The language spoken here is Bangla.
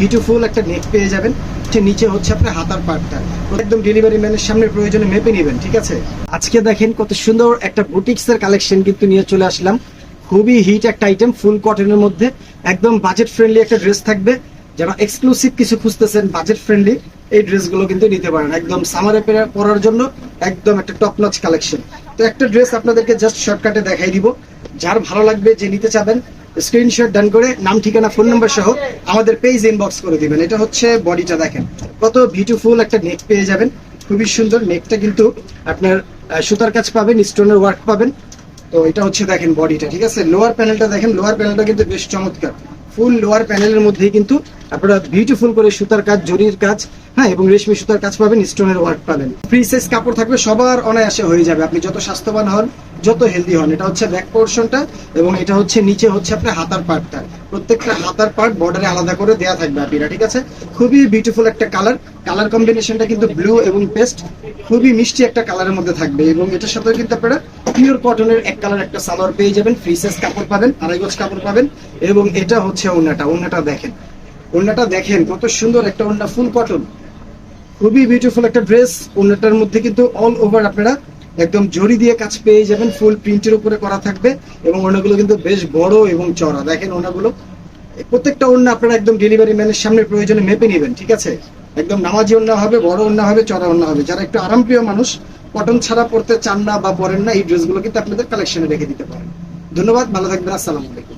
বিউটিফুল একটা নেক পেয়ে যাবেন। নিচে হচ্ছে আপনার হাতার পার্টটা একদম ডেলিভারি ম্যানের সামনে প্রয়োজনে মেপে নেবেন, ঠিক আছে। আজকে দেখেন কত সুন্দর একটা বুটিক্স এর কালেকশন কিন্তু নিয়ে চলে আসলাম। খুবই হিট একটা আইটেম, ফুল কটনের মধ্যে একদম বাজেট ফ্রেন্ডলি একটা ড্রেস থাকবে। যারা এক্সক্লুসিভ কিছু খুঁজতেছেন বাজেট ফ্রেন্ডলি, এই ড্রেসগুলো কিন্তু নিতে পারেন একদম সামারে পরার জন্য, একদম একটা টপ নচ কালেকশন। তো একটা ড্রেস আপনাদেরকে জাস্ট শর্টকাটে দেখাই দিব। যার ভালো লাগবে, যে নিতে চাবেন, স্ক্রিনশট ডান করে নাম, ঠিকানা, ফোন নাম্বার সহ আমাদের পেজ ইনবক্স করে দিবেন। এটা হচ্ছে বডিটা, দেখেন কত বিউটিফুল একটা নেক পেয়ে যাবেন। খুবই সুন্দর নেকটা, কিন্তু আপনার সুতার কাজ পাবেন, স্টোনের ওয়ার্ক পাবেন। তো এটা হচ্ছে দেখেন বডিটা, ঠিক আছে। লোয়ার প্যানেলটা দেখেন, লোয়ার প্যানেলটা কিন্তু বেশ চমৎকার। ফুল লোয়ার প্যানেলের মধ্যেই কিন্তু আপনারা বিউটিফুল করে সুতার কাজ, জরির কাজ, হ্যাঁ, এবং রেশমি সুতার কাজ পাবেন, স্টোনের ওয়ার্ক পাবেন। ফ্রি সাইজ কাপড় থাকবে, সবার অনায়াসে হয়ে যাবে। আপনি যত স্বাস্থ্যবান হন, যত হেলদি হন। এটা হচ্ছে ব্যাক পোর্শনটা, এবং এটা হচ্ছে নিচে হচ্ছে আপনার হাতার পার্টটা। প্রত্যেকটা হাতার পার্ট বর্ডারে আলাদা করে দেয়া থাকবে আপনারা, ঠিক আছে। খুবই বিউটিফুল একটা কালার কম্বিনেশনটা কিন্তু ব্লু এবং পেস্ট, খুবই মিষ্টি একটা কালারের মধ্যে থাকবে। এবং এটার সাথে কিন্তু আপনারা পিওর কটনের এক কালার একটা সালোয়ার পেয়ে যাবেন, ফ্রি সাইজ কাপড় পাবেন, আড়াই গজ কাপড় পাবেন। এবং এটা হচ্ছে ওড়নাটা দেখেন, ওড়নাটা দেখেন কত সুন্দর একটা ওড়না, ফুল কটন, খুবই বিউটিফুল একটা ড্রেস। ওড়নাটার মধ্যে কিন্তু অল ওভার আপনারা একদম জরি দিয়ে কাজ পেয়ে যাবেন, ফুল প্রিন্টের উপরে করা থাকবে। এবং ওড়নাগুলো কিন্তু বেশ বড় এবং চড়া, দেখেন ওড়নাগুলো। প্রত্যেকটা ওড়না আপনারা একদম ডেলিভারি ম্যানের সামনে প্রয়োজনে মেপে নেবেন, ঠিক আছে। একদম নামাজি ওড়না হবে, বড় ওড়না হবে, চড়া ওড়না হবে। যারা একটু আরামপ্রিয় মানুষ, কটন ছাড়া পড়তে চান না বা পরেন না, এই ড্রেসগুলো কিন্তু আপনাদের কালেকশনে রেখে দিতে পারেন। ধন্যবাদ, ভালো থাকবেন, আসসালামু আলাইকুম।